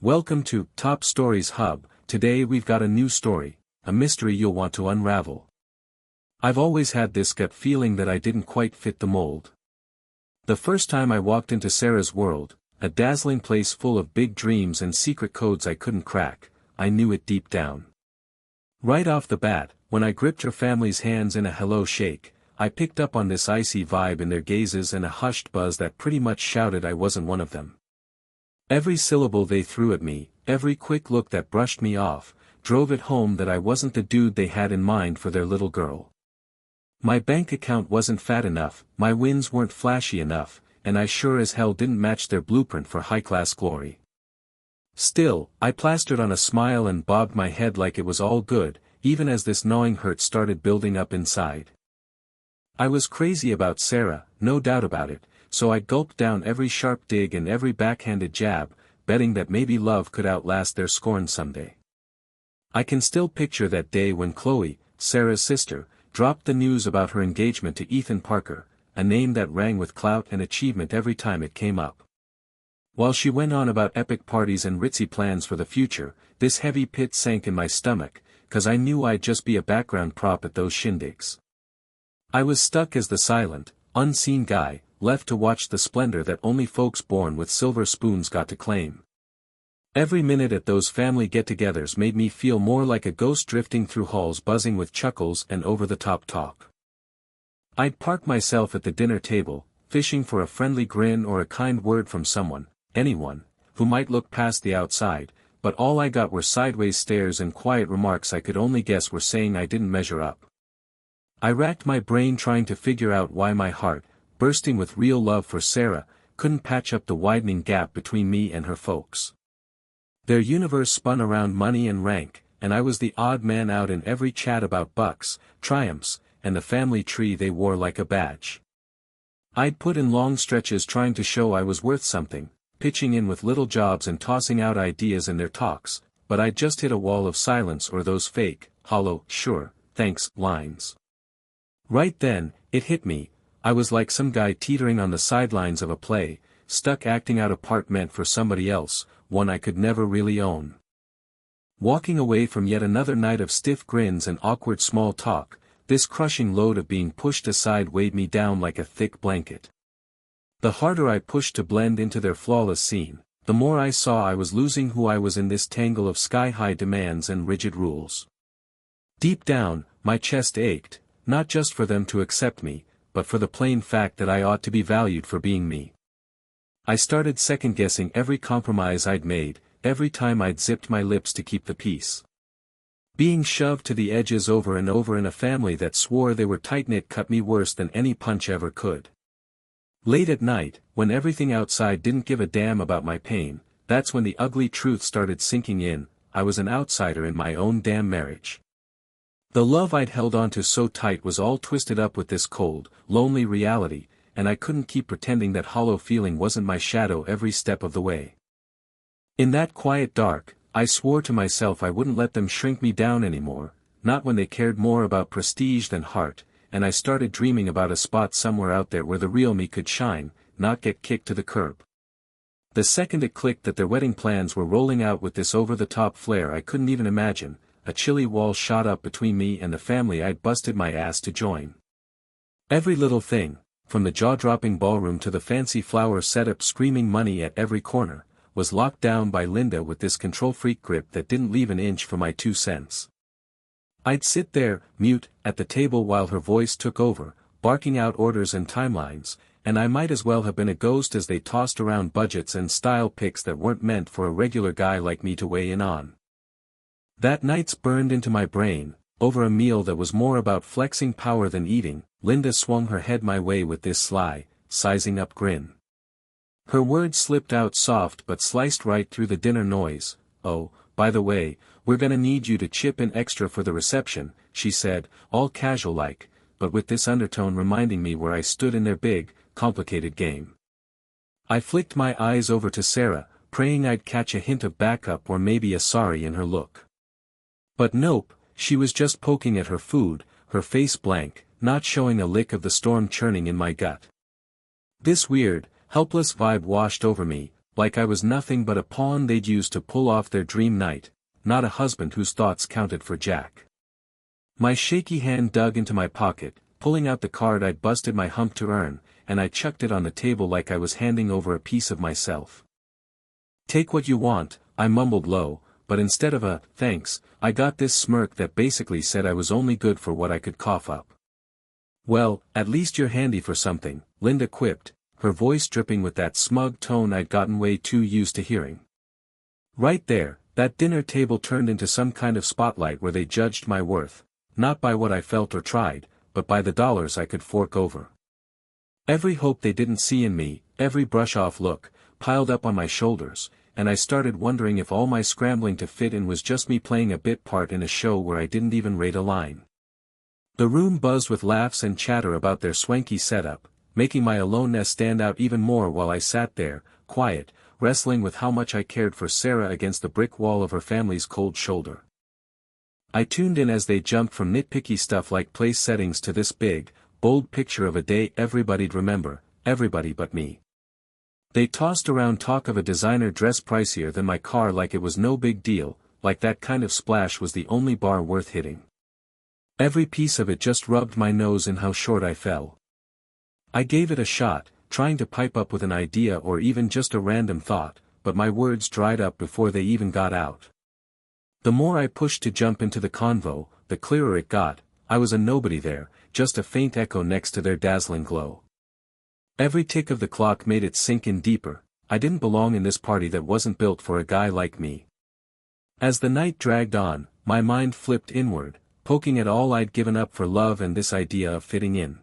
Welcome to Top Stories Hub. Today we've got a new story, a mystery you'll want to unravel. I've always had this gut feeling that I didn't quite fit the mold. The first time I walked into Sarah's world, a dazzling place full of big dreams and secret codes I couldn't crack, I knew it deep down. Right off the bat, when I gripped her family's hands in a hello shake, I picked up on this icy vibe in their gazes and a hushed buzz that pretty much shouted I wasn't one of them. Every syllable they threw at me, every quick look that brushed me off, drove it home that I wasn't the dude they had in mind for their little girl. My bank account wasn't fat enough, my wins weren't flashy enough, and I sure as hell didn't match their blueprint for high-class glory. Still, I plastered on a smile and bobbed my head like it was all good, even as this gnawing hurt started building up inside. I was crazy about Sarah, no doubt about it, so I gulped down every sharp dig and every backhanded jab, betting that maybe love could outlast their scorn someday. I can still picture that day when Chloe, Sarah's sister, dropped the news about her engagement to Ethan Parker, a name that rang with clout and achievement every time it came up. While she went on about epic parties and ritzy plans for the future, this heavy pit sank in my stomach, 'cause I knew I'd just be a background prop at those shindigs. I was stuck as the silent, unseen guy, left to watch the splendor that only folks born with silver spoons got to claim. Every minute at those family get-togethers made me feel more like a ghost drifting through halls buzzing with chuckles and over-the-top talk. I'd park myself at the dinner table, fishing for a friendly grin or a kind word from someone, anyone, who might look past the outside, but all I got were sideways stares and quiet remarks I could only guess were saying I didn't measure up. I racked my brain trying to figure out why my heart, bursting with real love for Sarah, couldn't patch up the widening gap between me and her folks. Their universe spun around money and rank, and I was the odd man out in every chat about bucks, triumphs, and the family tree they wore like a badge. I'd put in long stretches trying to show I was worth something, pitching in with little jobs and tossing out ideas in their talks, but I'd just hit a wall of silence or those fake, hollow, sure, thanks, lines. Right then, it hit me. I was like some guy teetering on the sidelines of a play, stuck acting out a part meant for somebody else, one I could never really own. Walking away from yet another night of stiff grins and awkward small talk, this crushing load of being pushed aside weighed me down like a thick blanket. The harder I pushed to blend into their flawless scene, the more I saw I was losing who I was in this tangle of sky-high demands and rigid rules. Deep down, my chest ached, not just for them to accept me, but for the plain fact that I ought to be valued for being me. I started second-guessing every compromise I'd made, every time I'd zipped my lips to keep the peace. Being shoved to the edges over and over in a family that swore they were tight-knit cut me worse than any punch ever could. Late at night, when everything outside didn't give a damn about my pain, that's when the ugly truth started sinking in. I was an outsider in my own damn marriage. The love I'd held onto so tight was all twisted up with this cold, lonely reality, and I couldn't keep pretending that hollow feeling wasn't my shadow every step of the way. In that quiet dark, I swore to myself I wouldn't let them shrink me down anymore, not when they cared more about prestige than heart, and I started dreaming about a spot somewhere out there where the real me could shine, not get kicked to the curb. The second it clicked that their wedding plans were rolling out with this over-the-top flair I couldn't even imagine, a chilly wall shot up between me and the family I'd busted my ass to join. Every little thing, from the jaw-dropping ballroom to the fancy flower setup screaming money at every corner, was locked down by Linda with this control-freak grip that didn't leave an inch for my 2 cents. I'd sit there, mute, at the table while her voice took over, barking out orders and timelines, and I might as well have been a ghost as they tossed around budgets and style picks that weren't meant for a regular guy like me to weigh in on. That night's burned into my brain. Over a meal that was more about flexing power than eating, Linda swung her head my way with this sly, sizing-up grin. Her words slipped out soft but sliced right through the dinner noise. "Oh, by the way, we're gonna need you to chip in extra for the reception," she said, all casual-like, but with this undertone reminding me where I stood in their big, complicated game. I flicked my eyes over to Sarah, praying I'd catch a hint of backup or maybe a sorry in her look. But nope, she was just poking at her food, her face blank, not showing a lick of the storm churning in my gut. This weird, helpless vibe washed over me, like I was nothing but a pawn they'd use to pull off their dream night, not a husband whose thoughts counted for jack. My shaky hand dug into my pocket, pulling out the card I'd busted my hump to earn, and I chucked it on the table like I was handing over a piece of myself. "Take what you want," I mumbled low, but instead of a "thanks," I got this smirk that basically said I was only good for what I could cough up. "Well, at least you're handy for something," Linda quipped, her voice dripping with that smug tone I'd gotten way too used to hearing. Right there, that dinner table turned into some kind of spotlight where they judged my worth, not by what I felt or tried, but by the dollars I could fork over. Every hope they didn't see in me, every brush-off look, piled up on my shoulders, and I started wondering if all my scrambling to fit in was just me playing a bit part in a show where I didn't even rate a line. The room buzzed with laughs and chatter about their swanky setup, making my aloneness stand out even more while I sat there, quiet, wrestling with how much I cared for Sarah against the brick wall of her family's cold shoulder. I tuned in as they jumped from nitpicky stuff like place settings to this big, bold picture of a day everybody'd remember, everybody but me. They tossed around talk of a designer dress pricier than my car like it was no big deal, like that kind of splash was the only bar worth hitting. Every piece of it just rubbed my nose in how short I fell. I gave it a shot, trying to pipe up with an idea or even just a random thought, but my words dried up before they even got out. The more I pushed to jump into the convo, the clearer it got. I was a nobody there, just a faint echo next to their dazzling glow. Every tick of the clock made it sink in deeper. I didn't belong in this party that wasn't built for a guy like me. As the night dragged on, my mind flipped inward, poking at all I'd given up for love and this idea of fitting in.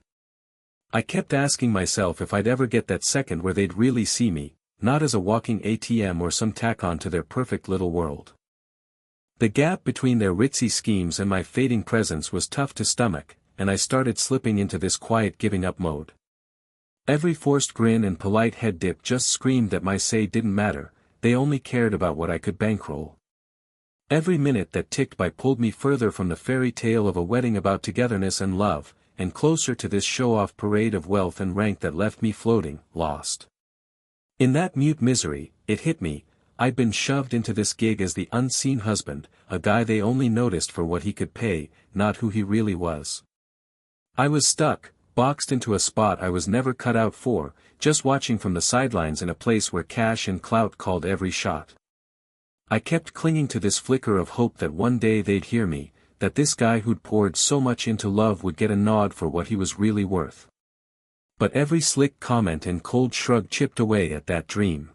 I kept asking myself if I'd ever get that second where they'd really see me, not as a walking ATM or some tack-on to their perfect little world. The gap between their ritzy schemes and my fading presence was tough to stomach, and I started slipping into this quiet giving-up mode. Every forced grin and polite head dip just screamed that my say didn't matter, they only cared about what I could bankroll. Every minute that ticked by pulled me further from the fairy tale of a wedding about togetherness and love, and closer to this show-off parade of wealth and rank that left me floating, lost. In that mute misery, it hit me, I'd been shoved into this gig as the unseen husband, a guy they only noticed for what he could pay, not who he really was. I was stuck, boxed into a spot I was never cut out for, just watching from the sidelines in a place where cash and clout called every shot. I kept clinging to this flicker of hope that one day they'd hear me, that this guy who'd poured so much into love would get a nod for what he was really worth. But every slick comment and cold shrug chipped away at that dream.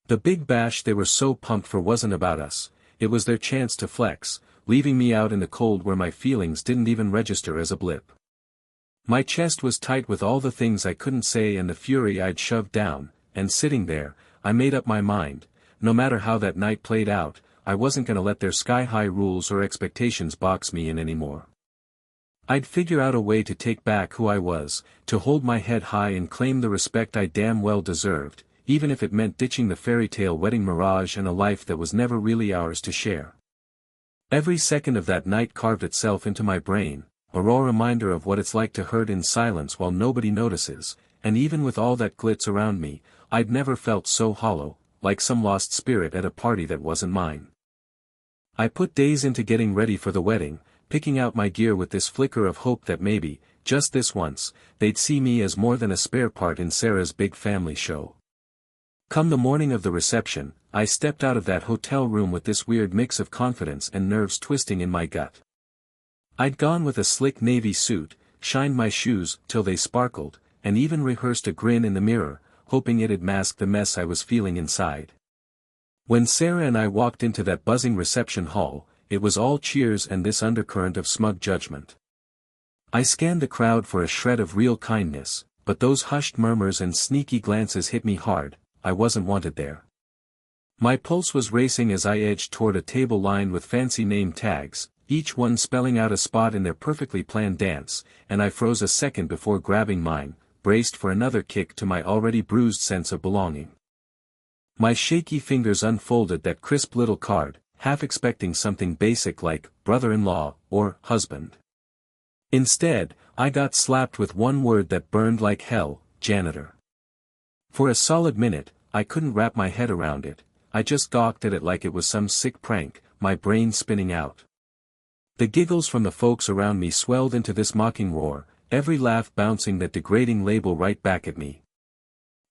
The big bash they were so pumped for wasn't about us, it was their chance to flex, leaving me out in the cold where my feelings didn't even register as a blip. My chest was tight with all the things I couldn't say and the fury I'd shoved down, and sitting there, I made up my mind, no matter how that night played out, I wasn't gonna let their sky-high rules or expectations box me in anymore. I'd figure out a way to take back who I was, to hold my head high and claim the respect I damn well deserved, even if it meant ditching the fairy tale wedding mirage and a life that was never really ours to share. Every second of that night carved itself into my brain, a raw reminder of what it's like to hurt in silence while nobody notices, and even with all that glitz around me, I'd never felt so hollow, like some lost spirit at a party that wasn't mine. I put days into getting ready for the wedding, picking out my gear with this flicker of hope that maybe, just this once, they'd see me as more than a spare part in Sarah's big family show. Come the morning of the reception, I stepped out of that hotel room with this weird mix of confidence and nerves twisting in my gut. I'd gone with a slick navy suit, shined my shoes till they sparkled, and even rehearsed a grin in the mirror, hoping it'd mask the mess I was feeling inside. When Sarah and I walked into that buzzing reception hall, it was all cheers and this undercurrent of smug judgment. I scanned the crowd for a shred of real kindness, but those hushed murmurs and sneaky glances hit me hard. I wasn't wanted there. My pulse was racing as I edged toward a table lined with fancy name tags, each one spelling out a spot in their perfectly planned dance, and I froze a second before grabbing mine, braced for another kick to my already bruised sense of belonging. My shaky fingers unfolded that crisp little card, half expecting something basic like brother-in-law or husband. Instead, I got slapped with one word that burned like hell: janitor. For a solid minute, I couldn't wrap my head around it. I just gawked at it like it was some sick prank, my brain spinning out. The giggles from the folks around me swelled into this mocking roar, every laugh bouncing that degrading label right back at me.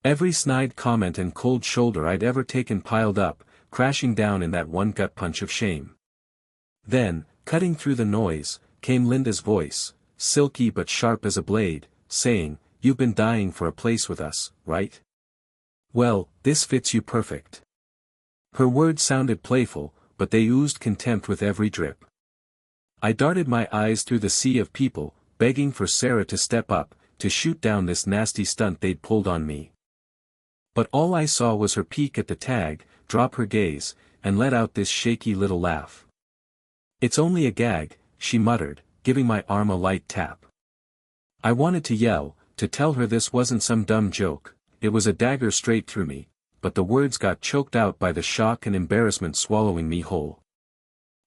Every snide comment and cold shoulder I'd ever taken piled up, crashing down in that one gut punch of shame. Then, cutting through the noise, came Linda's voice, silky but sharp as a blade, saying, "You've been dying for a place with us, right? Well, this fits you perfect." Her words sounded playful, but they oozed contempt with every drip. I darted my eyes through the sea of people, begging for Sarah to step up, to shoot down this nasty stunt they'd pulled on me. But all I saw was her peek at the tag, drop her gaze, and let out this shaky little laugh. "It's only a gag," she muttered, giving my arm a light tap. I wanted to yell, to tell her this wasn't some dumb joke, it was a dagger straight through me, but the words got choked out by the shock and embarrassment swallowing me whole.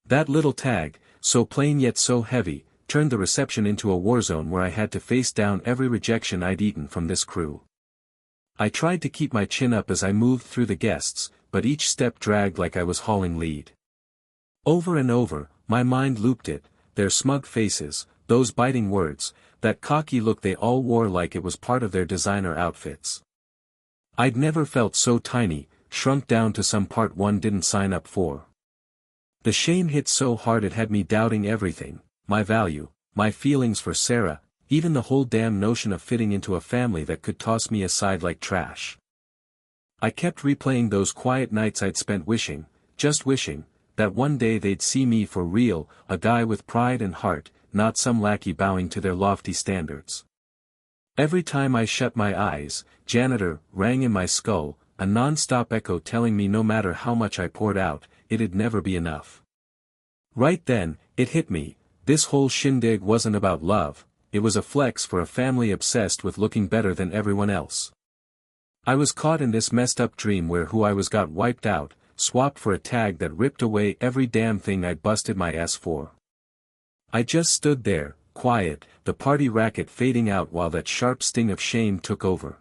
That little tag, so plain yet so heavy, turned the reception into a war zone where I had to face down every rejection I'd eaten from this crew. I tried to keep my chin up as I moved through the guests, but each step dragged like I was hauling lead. Over and over, my mind looped it, their smug faces, those biting words, that cocky look they all wore like it was part of their designer outfits. I'd never felt so tiny, shrunk down to some part one didn't sign up for. The shame hit so hard it had me doubting everything, my value, my feelings for Sarah, even the whole damn notion of fitting into a family that could toss me aside like trash. I kept replaying those quiet nights I'd spent wishing, just wishing, that one day they'd see me for real, a guy with pride and heart, not some lackey bowing to their lofty standards. Every time I shut my eyes, "Janitor" rang in my skull, a non-stop echo telling me no matter how much I poured out, it'd never be enough. Right then, it hit me, this whole shindig wasn't about love, it was a flex for a family obsessed with looking better than everyone else. I was caught in this messed up dream where who I was got wiped out, swapped for a tag that ripped away every damn thing I'd busted my ass for. I just stood there, quiet, the party racket fading out while that sharp sting of shame took over.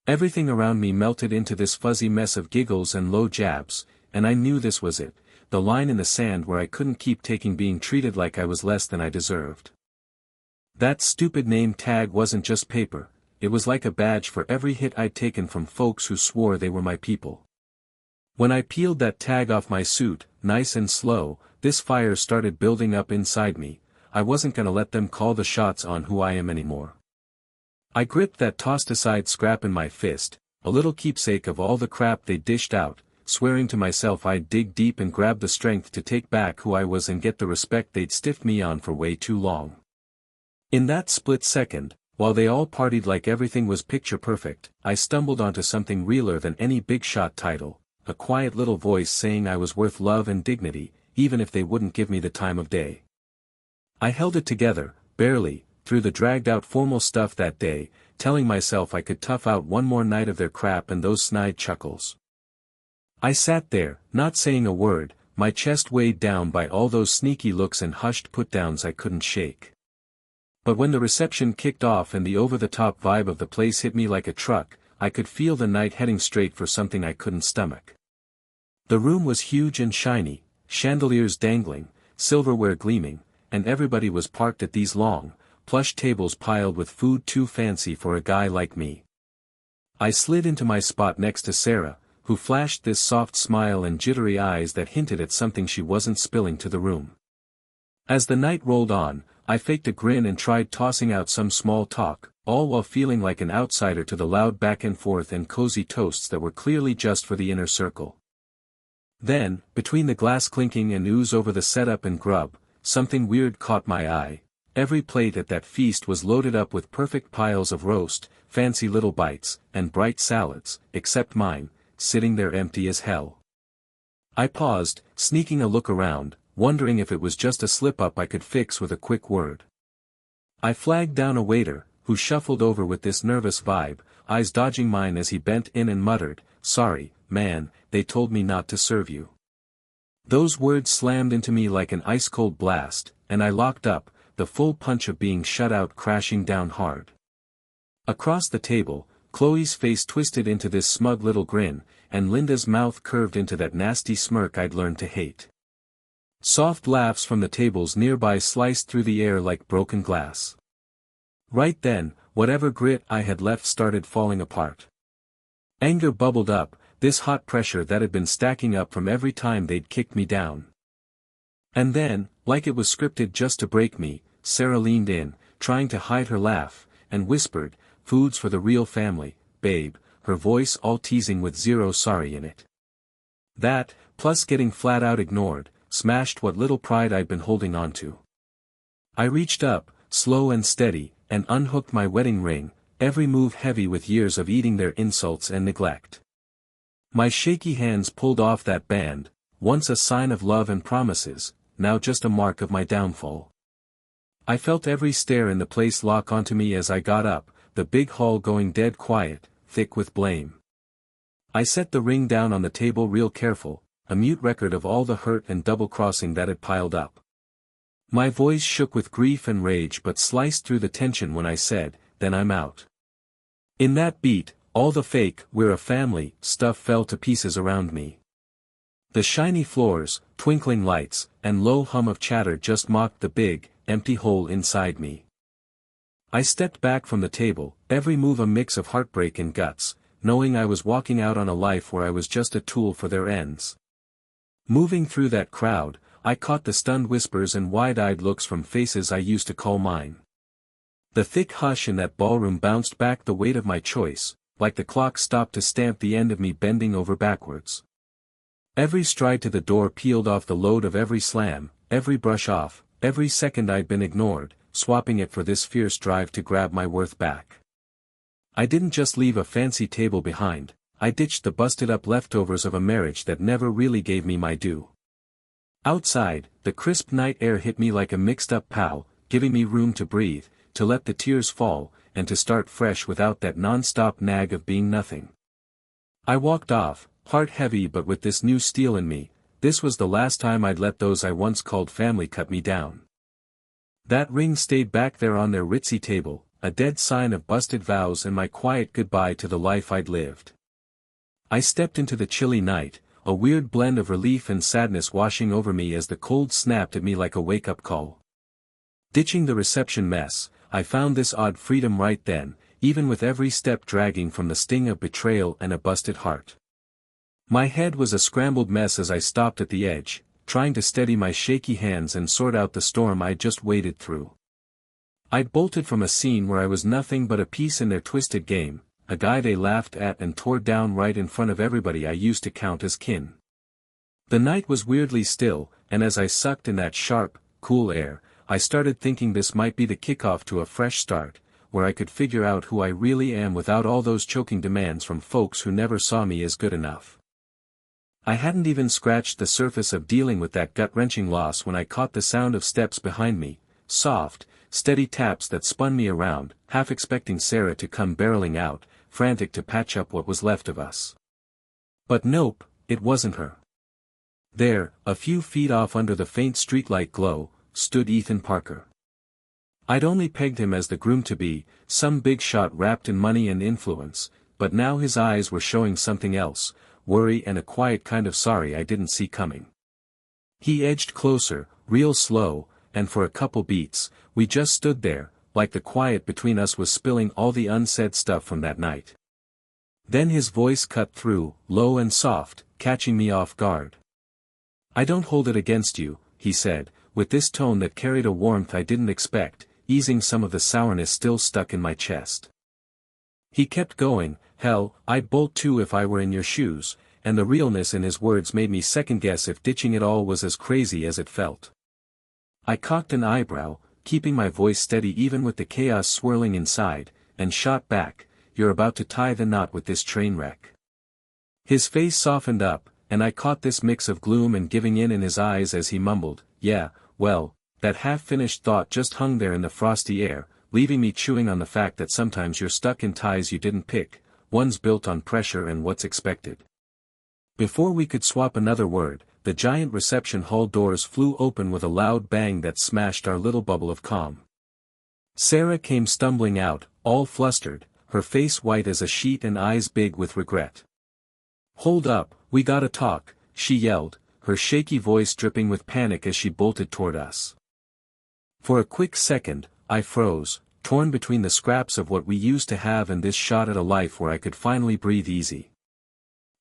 Everything around me melted into this fuzzy mess of giggles and low jabs, and I knew this was it, the line in the sand where I couldn't keep taking being treated like I was less than I deserved. That stupid name tag wasn't just paper, it was like a badge for every hit I'd taken from folks who swore they were my people. When I peeled that tag off my suit, nice and slow, this fire started building up inside me. I wasn't gonna let them call the shots on who I am anymore. I gripped that tossed-aside scrap in my fist, a little keepsake of all the crap they dished out, swearing to myself I'd dig deep and grab the strength to take back who I was and get the respect they'd stiffed me on for way too long. In that split second, while they all partied like everything was picture perfect, I stumbled onto something realer than any big-shot title, a quiet little voice saying I was worth love and dignity, even if they wouldn't give me the time of day. I held it together, barely, through the dragged-out formal stuff that day, telling myself I could tough out one more night of their crap and those snide chuckles. I sat there, not saying a word, my chest weighed down by all those sneaky looks and hushed put-downs I couldn't shake. But when the reception kicked off and the over-the-top vibe of the place hit me like a truck, I could feel the night heading straight for something I couldn't stomach. The room was huge and shiny, chandeliers dangling, silverware gleaming, and everybody was parked at these long, plush tables piled with food too fancy for a guy like me. I slid into my spot next to Sarah, who flashed this soft smile and jittery eyes that hinted at something she wasn't spilling to the room. As the night rolled on, I faked a grin and tried tossing out some small talk, all while feeling like an outsider to the loud back and forth and cozy toasts that were clearly just for the inner circle. Then, between the glass clinking and ooze over the setup and grub, something weird caught my eye. Every plate at that feast was loaded up with perfect piles of roast, fancy little bites, and bright salads, except mine, sitting there empty as hell. I paused, sneaking a look around, wondering if it was just a slip-up I could fix with a quick word. I flagged down a waiter, who shuffled over with this nervous vibe, eyes dodging mine as he bent in and muttered, "Sorry, man, they told me not to serve you." Those words slammed into me like an ice-cold blast, and I locked up, the full punch of being shut out crashing down hard. Across the table, Chloe's face twisted into this smug little grin, and Linda's mouth curved into that nasty smirk I'd learned to hate. Soft laughs from the tables nearby sliced through the air like broken glass. Right then, whatever grit I had left started falling apart. Anger bubbled up, this hot pressure that had been stacking up from every time they'd kicked me down. And then, like it was scripted just to break me, Sarah leaned in, trying to hide her laugh, and whispered, "Food's for the real family, babe," her voice all teasing with zero sorry in it. That, plus getting flat out ignored, smashed what little pride I'd been holding on to. I reached up, slow and steady, and unhooked my wedding ring, every move heavy with years of eating their insults and neglect. My shaky hands pulled off that band, once a sign of love and promises, now just a mark of my downfall. I felt every stare in the place lock onto me as I got up, the big hall going dead quiet, thick with blame. I set the ring down on the table real careful, a mute record of all the hurt and double-crossing that had piled up. My voice shook with grief and rage but sliced through the tension when I said, "Then I'm out." In that beat, all the fake "we're a family" stuff fell to pieces around me. The shiny floors, twinkling lights, and low hum of chatter just mocked the big, empty hole inside me. I stepped back from the table, every move a mix of heartbreak and guts, knowing I was walking out on a life where I was just a tool for their ends. Moving through that crowd, I caught the stunned whispers and wide-eyed looks from faces I used to call mine. The thick hush in that ballroom bounced back the weight of my choice, like the clock stopped to stamp the end of me bending over backwards. Every stride to the door peeled off the load of every slam, every brush off, every second I'd been ignored, swapping it for this fierce drive to grab my worth back. I didn't just leave a fancy table behind, I ditched the busted-up leftovers of a marriage that never really gave me my due. Outside, the crisp night air hit me like a mixed-up pow, giving me room to breathe, to let the tears fall, and to start fresh without that non-stop nag of being nothing. I walked off, heart heavy but with this new steel in me. This was the last time I'd let those I once called family cut me down. That ring stayed back there on their ritzy table, a dead sign of busted vows and my quiet goodbye to the life I'd lived. I stepped into the chilly night, a weird blend of relief and sadness washing over me as the cold snapped at me like a wake-up call. Ditching the reception mess, I found this odd freedom right then, even with every step dragging from the sting of betrayal and a busted heart. My head was a scrambled mess as I stopped at the edge, trying to steady my shaky hands and sort out the storm I'd just waded through. I'd bolted from a scene where I was nothing but a piece in their twisted game, a guy they laughed at and tore down right in front of everybody I used to count as kin. The night was weirdly still, and as I sucked in that sharp, cool air, I started thinking this might be the kickoff to a fresh start, where I could figure out who I really am without all those choking demands from folks who never saw me as good enough. I hadn't even scratched the surface of dealing with that gut-wrenching loss when I caught the sound of steps behind me, soft, steady taps that spun me around, half expecting Sarah to come barreling out, frantic to patch up what was left of us. But nope, it wasn't her. There, a few feet off under the faint streetlight glow, stood Ethan Parker. I'd only pegged him as the groom-to-be, some big shot wrapped in money and influence, but now his eyes were showing something else, worry and a quiet kind of sorry I didn't see coming. He edged closer, real slow, and for a couple beats, we just stood there, like the quiet between us was spilling all the unsaid stuff from that night. Then his voice cut through, low and soft, catching me off guard. "I don't hold it against you," he said, with this tone that carried a warmth I didn't expect, easing some of the sourness still stuck in my chest. He kept going, "Hell, I'd bolt too if I were in your shoes," and the realness in his words made me second-guess if ditching it all was as crazy as it felt. I cocked an eyebrow, keeping my voice steady even with the chaos swirling inside, and shot back, "You're about to tie the knot with this train wreck." His face softened up, and I caught this mix of gloom and giving in his eyes as he mumbled, "Yeah, well," that half-finished thought just hung there in the frosty air, leaving me chewing on the fact that sometimes you're stuck in ties you didn't pick, ones built on pressure and what's expected. Before we could swap another word, the giant reception hall doors flew open with a loud bang that smashed our little bubble of calm. Sarah came stumbling out, all flustered, her face white as a sheet and eyes big with regret. "Hold up, we gotta talk," she yelled, her shaky voice dripping with panic as she bolted toward us. For a quick second, I froze, torn between the scraps of what we used to have and this shot at a life where I could finally breathe easy.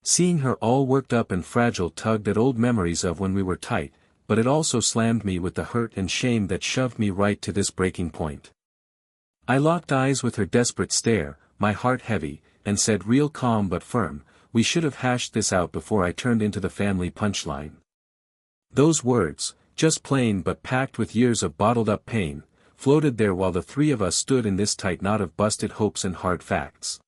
Seeing her all worked up and fragile tugged at old memories of when we were tight, but it also slammed me with the hurt and shame that shoved me right to this breaking point. I locked eyes with her desperate stare, my heart heavy, and said real calm but firm, "We should have hashed this out before I turned into the family punchline." Those words, just plain but packed with years of bottled-up pain, floated there while the three of us stood in this tight knot of busted hopes and hard facts.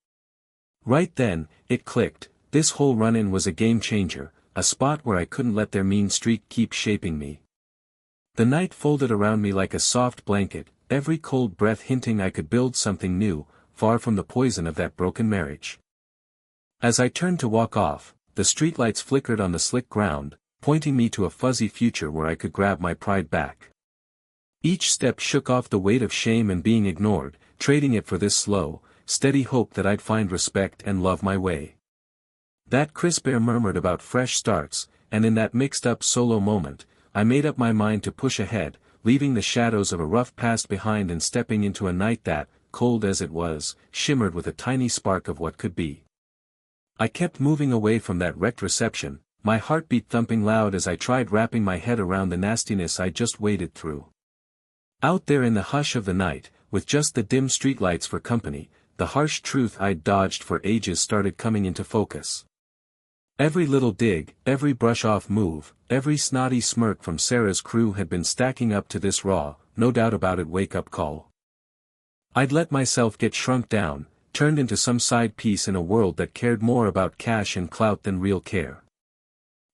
Right then, it clicked, this whole run-in was a game-changer, a spot where I couldn't let their mean streak keep shaping me. The night folded around me like a soft blanket, every cold breath hinting I could build something new, far from the poison of that broken marriage. As I turned to walk off, the streetlights flickered on the slick ground, pointing me to a fuzzy future where I could grab my pride back. Each step shook off the weight of shame and being ignored, trading it for this slow, steady hope that I'd find respect and love my way. That crisp air murmured about fresh starts, and in that mixed-up solo moment, I made up my mind to push ahead, leaving the shadows of a rough past behind and stepping into a night that, cold as it was, shimmered with a tiny spark of what could be. I kept moving away from that wrecked reception, my heartbeat thumping loud as I tried wrapping my head around the nastiness I just waded through. Out there in the hush of the night, with just the dim streetlights for company, the harsh truth I'd dodged for ages started coming into focus. Every little dig, every brush-off move, every snotty smirk from Sarah's crew had been stacking up to this raw, no doubt about it wake-up call. I'd let myself get shrunk down, turned into some side piece in a world that cared more about cash and clout than real care.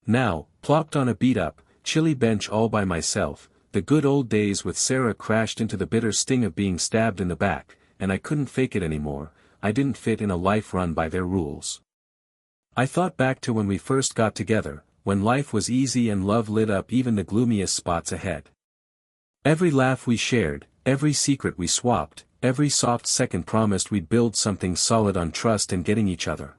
Now, plopped on a beat-up, chilly bench all by myself, the good old days with Sarah crashed into the bitter sting of being stabbed in the back, and I couldn't fake it anymore, I didn't fit in a life run by their rules. I thought back to when we first got together, when life was easy and love lit up even the gloomiest spots ahead. Every laugh we shared, every secret we swapped, every soft second promised we'd build something solid on trust and getting each other.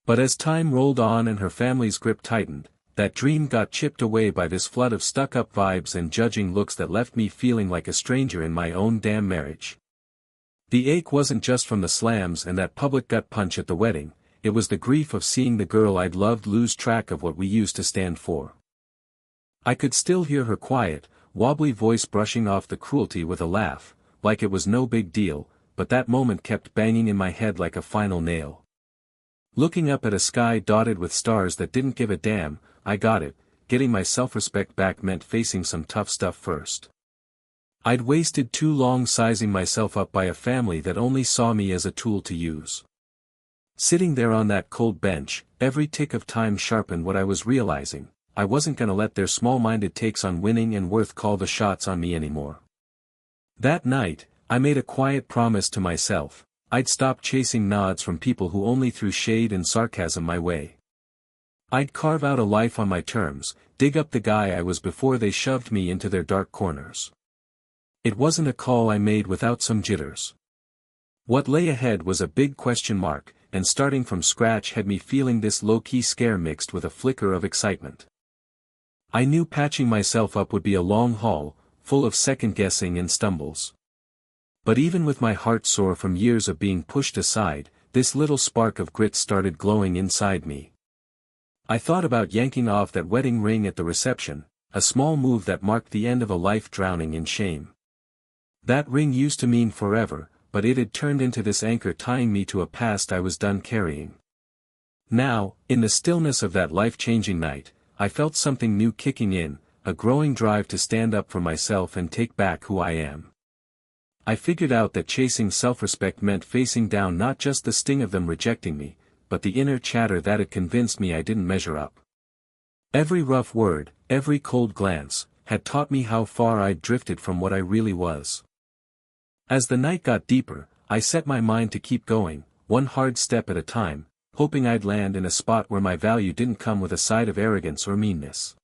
But as time rolled on and her family's grip tightened, that dream got chipped away by this flood of stuck-up vibes and judging looks that left me feeling like a stranger in my own damn marriage. The ache wasn't just from the slams and that public gut punch at the wedding, it was the grief of seeing the girl I'd loved lose track of what we used to stand for. I could still hear her quiet, wobbly voice brushing off the cruelty with a laugh, like it was no big deal, but that moment kept banging in my head like a final nail. Looking up at a sky dotted with stars that didn't give a damn, I got it, getting my self-respect back meant facing some tough stuff first. I'd wasted too long sizing myself up by a family that only saw me as a tool to use. Sitting there on that cold bench, every tick of time sharpened what I was realizing, I wasn't gonna let their small-minded takes on winning and worth call the shots on me anymore. That night, I made a quiet promise to myself, I'd stop chasing nods from people who only threw shade and sarcasm my way. I'd carve out a life on my terms, dig up the guy I was before they shoved me into their dark corners. It wasn't a call I made without some jitters. What lay ahead was a big question mark, and starting from scratch had me feeling this low-key scare mixed with a flicker of excitement. I knew patching myself up would be a long haul, full of second-guessing and stumbles. But even with my heart sore from years of being pushed aside, this little spark of grit started glowing inside me. I thought about yanking off that wedding ring at the reception, a small move that marked the end of a life drowning in shame. That ring used to mean forever, but it had turned into this anchor tying me to a past I was done carrying. Now, in the stillness of that life-changing night, I felt something new kicking in, a growing drive to stand up for myself and take back who I am. I figured out that chasing self-respect meant facing down not just the sting of them rejecting me, but the inner chatter that had convinced me I didn't measure up. Every rough word, every cold glance, had taught me how far I'd drifted from what I really was. As the night got deeper, I set my mind to keep going, one hard step at a time, hoping I'd land in a spot where my value didn't come with a side of arrogance or meanness.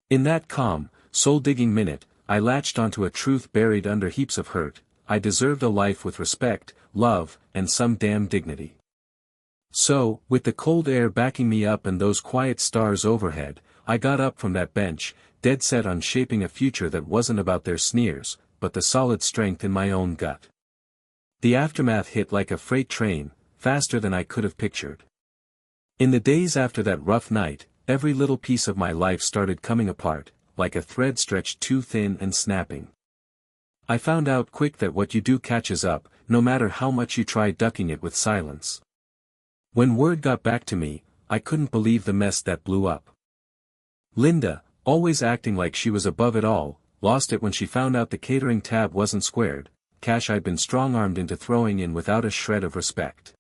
In that calm, soul-digging minute, I latched onto a truth buried under heaps of hurt, I deserved a life with respect, love, and some damn dignity. So, with the cold air backing me up and those quiet stars overhead, I got up from that bench, dead set on shaping a future that wasn't about their sneers, but the solid strength in my own gut. The aftermath hit like a freight train, faster than I could have pictured. In the days after that rough night, every little piece of my life started coming apart, like a thread stretched too thin and snapping. I found out quick that what you do catches up, no matter how much you try ducking it with silence. When word got back to me, I couldn't believe the mess that blew up. Linda, always acting like she was above it all, lost it when she found out the catering tab wasn't squared, cash I'd been strong-armed into throwing in without a shred of respect.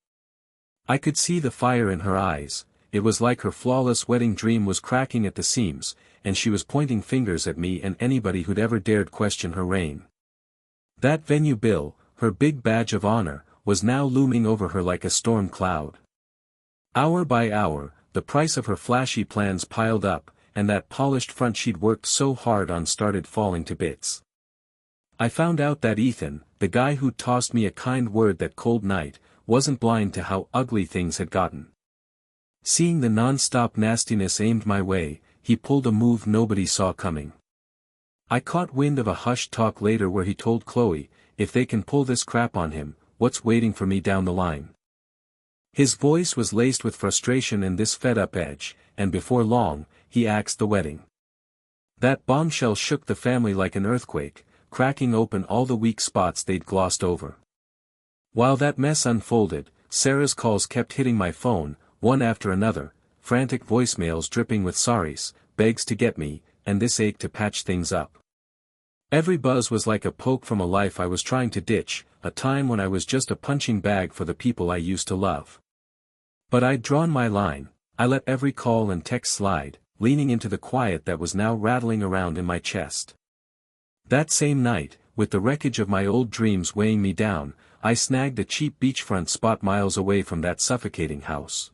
I could see the fire in her eyes. It was like her flawless wedding dream was cracking at the seams, and she was pointing fingers at me and anybody who'd ever dared question her reign. That venue bill, her big badge of honor, was now looming over her like a storm cloud. Hour by hour, the price of her flashy plans piled up, and that polished front she'd worked so hard on started falling to bits. I found out that Ethan, the guy who tossed me a kind word that cold night, wasn't blind to how ugly things had gotten. Seeing the non-stop nastiness aimed my way, he pulled a move nobody saw coming. I caught wind of a hushed talk later where he told Chloe, if they can pull this crap on him, what's waiting for me down the line? His voice was laced with frustration and this fed-up edge, and before long, he axed the wedding. That bombshell shook the family like an earthquake, cracking open all the weak spots they'd glossed over. While that mess unfolded, Sarah's calls kept hitting my phone, one after another, frantic voicemails dripping with sorries, begs to get me, and this ache to patch things up. Every buzz was like a poke from a life I was trying to ditch, a time when I was just a punching bag for the people I used to love. But I'd drawn my line. I let every call and text slide, leaning into the quiet that was now rattling around in my chest. That same night, with the wreckage of my old dreams weighing me down, I snagged a cheap beachfront spot miles away from that suffocating house.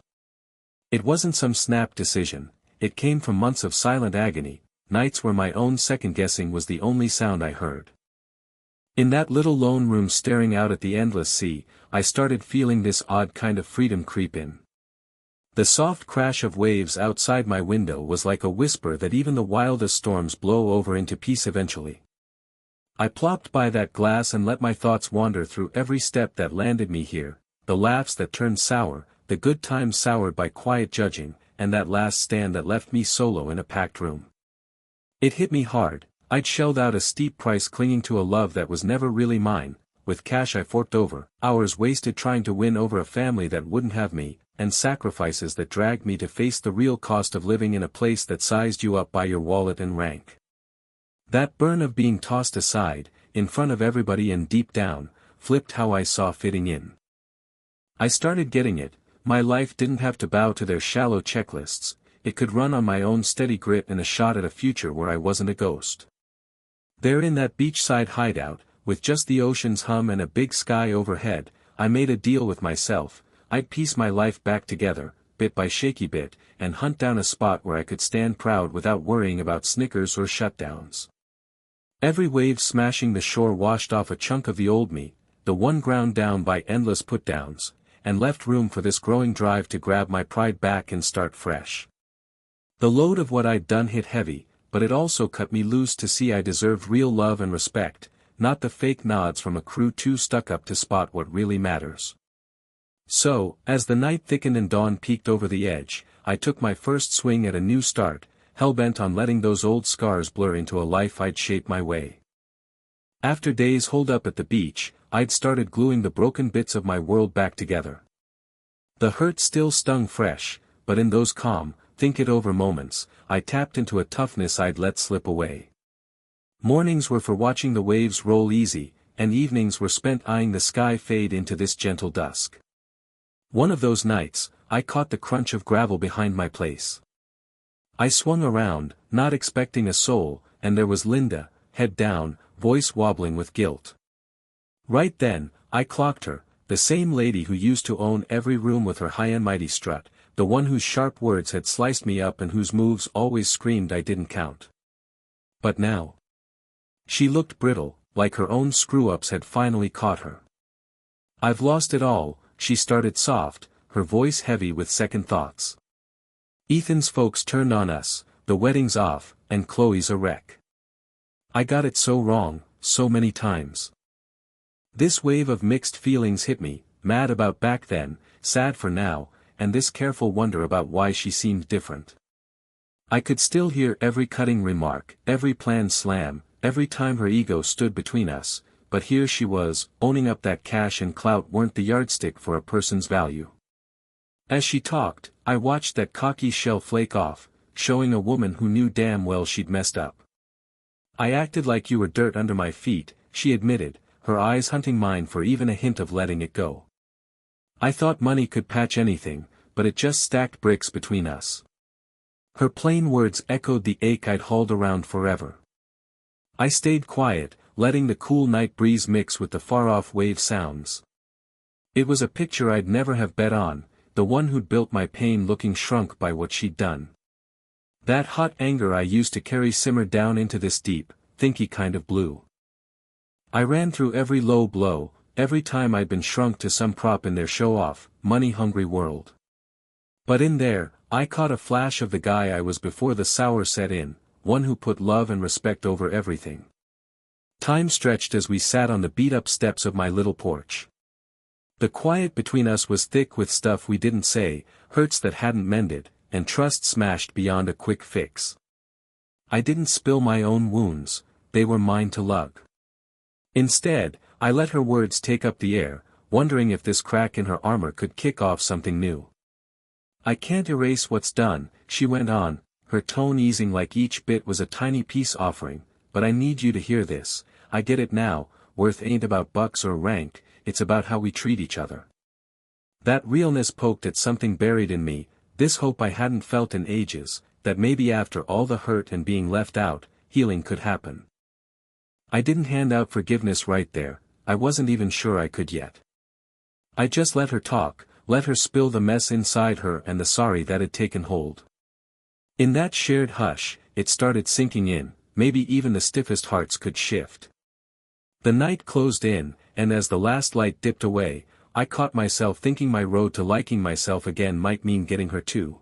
It wasn't some snap decision, it came from months of silent agony, nights where my own second-guessing was the only sound I heard. In that little lone room staring out at the endless sea, I started feeling this odd kind of freedom creep in. The soft crash of waves outside my window was like a whisper that even the wildest storms blow over into peace eventually. I plopped by that glass and let my thoughts wander through every step that landed me here, the laughs that turned sour, the good times soured by quiet judging, and that last stand that left me solo in a packed room. It hit me hard. I'd shelled out a steep price clinging to a love that was never really mine, with cash I forked over, hours wasted trying to win over a family that wouldn't have me, and sacrifices that dragged me to face the real cost of living in a place that sized you up by your wallet and rank. That burn of being tossed aside, in front of everybody and deep down, flipped how I saw fitting in. I started getting it. My life didn't have to bow to their shallow checklists, it could run on my own steady grit and a shot at a future where I wasn't a ghost. There in that beachside hideout, with just the ocean's hum and a big sky overhead, I made a deal with myself. I'd piece my life back together, bit by shaky bit, and hunt down a spot where I could stand proud without worrying about snickers or shutdowns. Every wave smashing the shore washed off a chunk of the old me, the one ground down by endless put-downs, and left room for this growing drive to grab my pride back and start fresh. The load of what I'd done hit heavy, but it also cut me loose to see I deserved real love and respect, not the fake nods from a crew too stuck up to spot what really matters. So, as the night thickened and dawn peeked over the edge, I took my first swing at a new start, hell-bent on letting those old scars blur into a life I'd shape my way. After days holed up at the beach, I'd started gluing the broken bits of my world back together. The hurt still stung fresh, but in those calm, think-it-over moments, I tapped into a toughness I'd let slip away. Mornings were for watching the waves roll easy, and evenings were spent eyeing the sky fade into this gentle dusk. One of those nights, I caught the crunch of gravel behind my place. I swung around, not expecting a soul, and there was Linda, head down, voice wobbling with guilt. Right then, I clocked her, the same lady who used to own every room with her high and mighty strut, the one whose sharp words had sliced me up and whose moves always screamed I didn't count. But now. She looked brittle, like her own screw-ups had finally caught her. "I've lost it all," she started soft, her voice heavy with second thoughts. "Ethan's folks turned on us, the wedding's off, and Chloe's a wreck. I got it so wrong, so many times." This wave of mixed feelings hit me, mad about back then, sad for now, and this careful wonder about why she seemed different. I could still hear every cutting remark, every planned slam, every time her ego stood between us, but here she was, owning up that cash and clout weren't the yardstick for a person's value. As she talked, I watched that cocky shell flake off, showing a woman who knew damn well she'd messed up. "I acted like you were dirt under my feet," she admitted, her eyes hunting mine for even a hint of letting it go. "I thought money could patch anything, but it just stacked bricks between us." Her plain words echoed the ache I'd hauled around forever. I stayed quiet, letting the cool night breeze mix with the far-off wave sounds. It was a picture I'd never have bet on, the one who'd built my pain looking shrunk by what she'd done. That hot anger I used to carry simmered down into this deep, thinky kind of blue. I ran through every low blow, every time I'd been shrunk to some prop in their show-off, money-hungry world. But in there, I caught a flash of the guy I was before the sour set in, one who put love and respect over everything. Time stretched as we sat on the beat-up steps of my little porch. The quiet between us was thick with stuff we didn't say, hurts that hadn't mended, and trust smashed beyond a quick fix. I didn't spill my own wounds, they were mine to lug. Instead, I let her words take up the air, wondering if this crack in her armor could kick off something new. "I can't erase what's done," she went on, her tone easing like each bit was a tiny peace offering, "but I need you to hear this. I get it now, worth ain't about bucks or rank, it's about how we treat each other." That realness poked at something buried in me, this hope I hadn't felt in ages, that maybe after all the hurt and being left out, healing could happen. I didn't hand out forgiveness right there, I wasn't even sure I could yet. I just let her talk, let her spill the mess inside her and the sorry that had taken hold. In that shared hush, it started sinking in, maybe even the stiffest hearts could shift. The night closed in, and as the last light dipped away, I caught myself thinking my road to liking myself again might mean getting her too.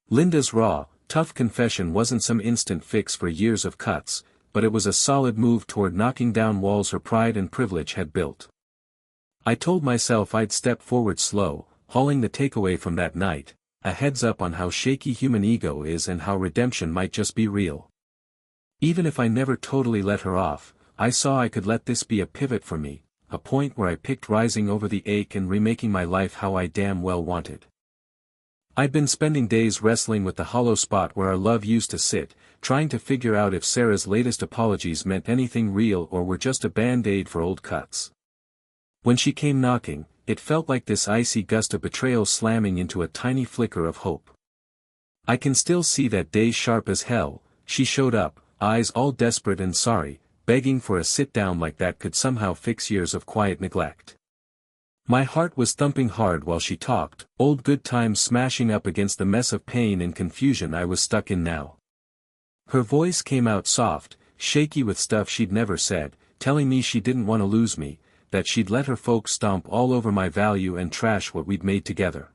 Linda's raw, tough confession wasn't some instant fix for years of cuts, but it was a solid move toward knocking down walls her pride and privilege had built. I told myself I'd step forward slow, hauling the takeaway from that night, a heads up on how shaky human ego is and how redemption might just be real. Even if I never totally let her off, I saw I could let this be a pivot for me, a point where I picked rising over the ache and remaking my life how I damn well wanted. I'd been spending days wrestling with the hollow spot where our love used to sit, trying to figure out if Sarah's latest apologies meant anything real or were just a band-aid for old cuts. When she came knocking, it felt like this icy gust of betrayal slamming into a tiny flicker of hope. I can still see that day sharp as hell. She showed up, eyes all desperate and sorry, begging for a sit-down like that could somehow fix years of quiet neglect. My heart was thumping hard while she talked, old good times smashing up against the mess of pain and confusion I was stuck in now. Her voice came out soft, shaky with stuff she'd never said, telling me she didn't want to lose me, that she'd let her folks stomp all over my value and trash what we'd made together.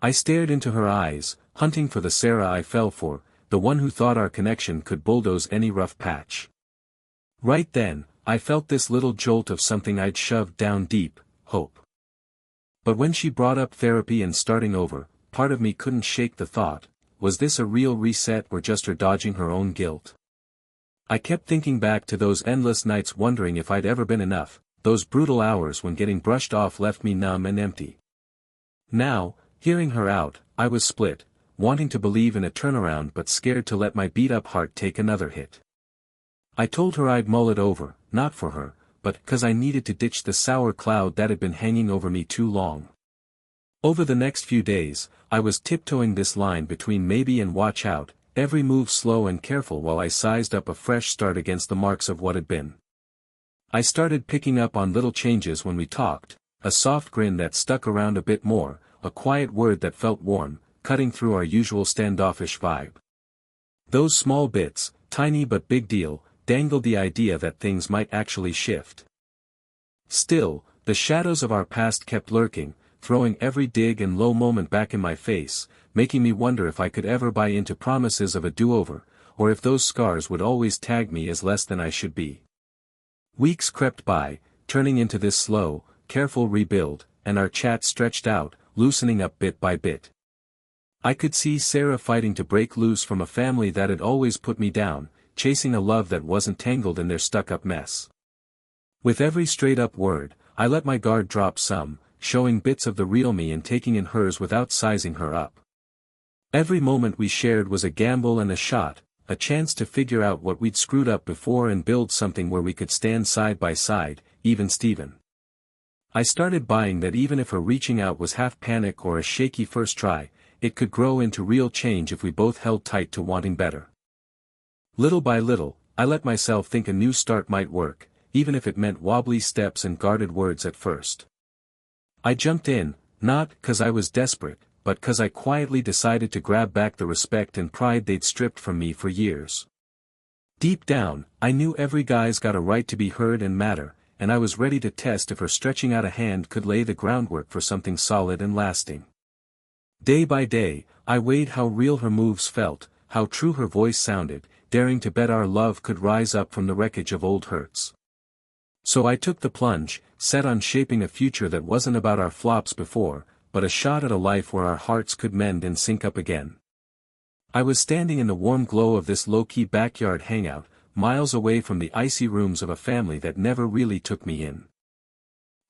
I stared into her eyes, hunting for the Sarah I fell for, the one who thought our connection could bulldoze any rough patch. Right then, I felt this little jolt of something I'd shoved down deep, hope. But when she brought up therapy and starting over, part of me couldn't shake the thought, was this a real reset or just her dodging her own guilt? I kept thinking back to those endless nights wondering if I'd ever been enough, those brutal hours when getting brushed off left me numb and empty. Now, hearing her out, I was split, wanting to believe in a turnaround but scared to let my beat-up heart take another hit. I told her I'd mull it over, not for her, but 'cause I needed to ditch the sour cloud that had been hanging over me too long. Over the next few days, I was tiptoeing this line between maybe and watch out, every move slow and careful while I sized up a fresh start against the marks of what had been. I started picking up on little changes when we talked, a soft grin that stuck around a bit more, a quiet word that felt warm, cutting through our usual standoffish vibe. Those small bits, tiny but big deal, dangled the idea that things might actually shift. Still, the shadows of our past kept lurking, throwing every dig and low moment back in my face, making me wonder if I could ever buy into promises of a do-over, or if those scars would always tag me as less than I should be. Weeks crept by, turning into this slow, careful rebuild, and our chat stretched out, loosening up bit by bit. I could see Sarah fighting to break loose from a family that had always put me down, chasing a love that wasn't tangled in their stuck-up mess. With every straight-up word, I let my guard drop some, showing bits of the real me and taking in hers without sizing her up. Every moment we shared was a gamble and a shot, a chance to figure out what we'd screwed up before and build something where we could stand side by side, even Steven. I started buying that even if her reaching out was half panic or a shaky first try, it could grow into real change if we both held tight to wanting better. Little by little, I let myself think a new start might work, even if it meant wobbly steps and guarded words at first. I jumped in, not 'cause I was desperate, but 'cause I quietly decided to grab back the respect and pride they'd stripped from me for years. Deep down, I knew every guy's got a right to be heard and matter, and I was ready to test if her stretching out a hand could lay the groundwork for something solid and lasting. Day by day, I weighed how real her moves felt, how true her voice sounded, daring to bet our love could rise up from the wreckage of old hurts. So I took the plunge, set on shaping a future that wasn't about our flops before, but a shot at a life where our hearts could mend and sync up again. I was standing in the warm glow of this low-key backyard hangout, miles away from the icy rooms of a family that never really took me in.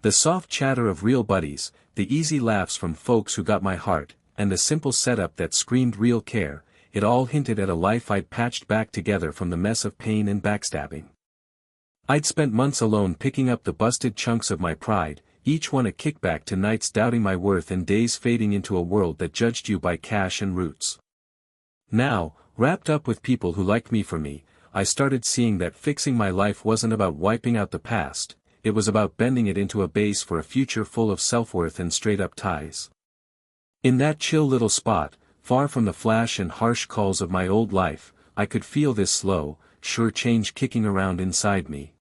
The soft chatter of real buddies, the easy laughs from folks who got my heart, and the simple setup that screamed real care, it all hinted at a life I'd patched back together from the mess of pain and backstabbing. I'd spent months alone picking up the busted chunks of my pride, each one a kickback to nights doubting my worth and days fading into a world that judged you by cash and roots. Now, wrapped up with people who liked me for me, I started seeing that fixing my life wasn't about wiping out the past, it was about bending it into a base for a future full of self-worth and straight-up ties. In that chill little spot, far from the flash and harsh calls of my old life, I could feel this slow, sure change kicking around inside me.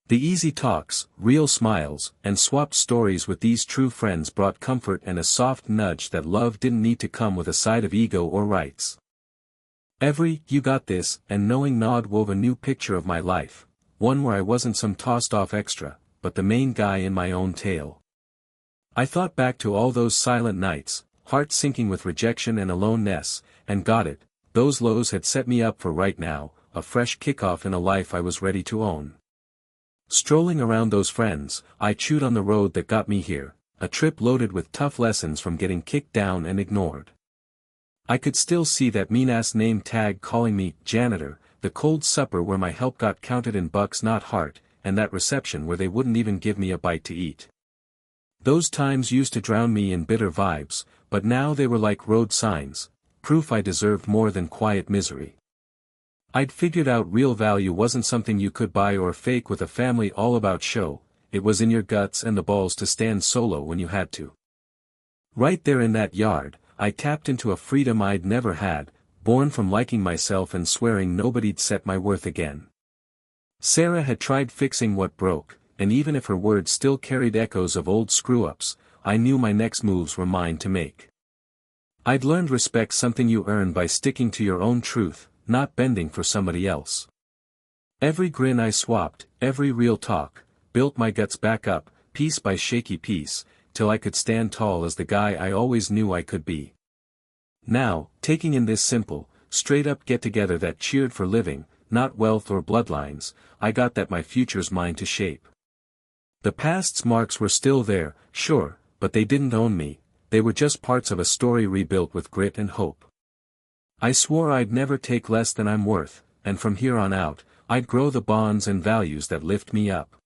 The easy talks, real smiles, and swapped stories with these true friends brought comfort and a soft nudge that love didn't need to come with a side of ego or rights. Every "you got this" and knowing nod wove a new picture of my life, one where I wasn't some tossed-off extra, but the main guy in my own tale. I thought back to all those silent nights, heart sinking with rejection and aloneness, and got it, those lows had set me up for right now, a fresh kickoff in a life I was ready to own. Strolling around those friends, I chewed on the road that got me here, a trip loaded with tough lessons from getting kicked down and ignored. I could still see that mean-ass name tag calling me janitor, the cold supper where my help got counted in bucks not heart, and that reception where they wouldn't even give me a bite to eat. Those times used to drown me in bitter vibes, but now they were like road signs, proof I deserved more than quiet misery. I'd figured out real value wasn't something you could buy or fake with a family all about show, it was in your guts and the balls to stand solo when you had to. Right there in that yard, I tapped into a freedom I'd never had, born from liking myself and swearing nobody'd set my worth again. Sarah had tried fixing what broke, and even if her words still carried echoes of old screw-ups, I knew my next moves were mine to make. I'd learned respect's something you earn by sticking to your own truth, not bending for somebody else. Every grin I swapped, every real talk, built my guts back up, piece by shaky piece, till I could stand tall as the guy I always knew I could be. Now, taking in this simple, straight-up get-together that cheered for living, not wealth or bloodlines, I got that my future's mine to shape. The past's marks were still there, sure, but they didn't own me, they were just parts of a story rebuilt with grit and hope. I swore I'd never take less than I'm worth, and from here on out, I'd grow the bonds and values that lift me up.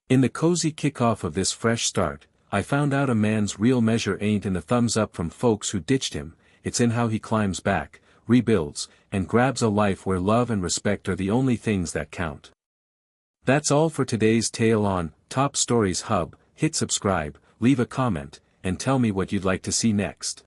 In the cozy kickoff of this fresh start, I found out a man's real measure ain't in the thumbs up from folks who ditched him, it's in how he climbs back, rebuilds, and grabs a life where love and respect are the only things that count. That's all for today's tale on Top Stories Hub. Hit subscribe, leave a comment, and tell me what you'd like to see next.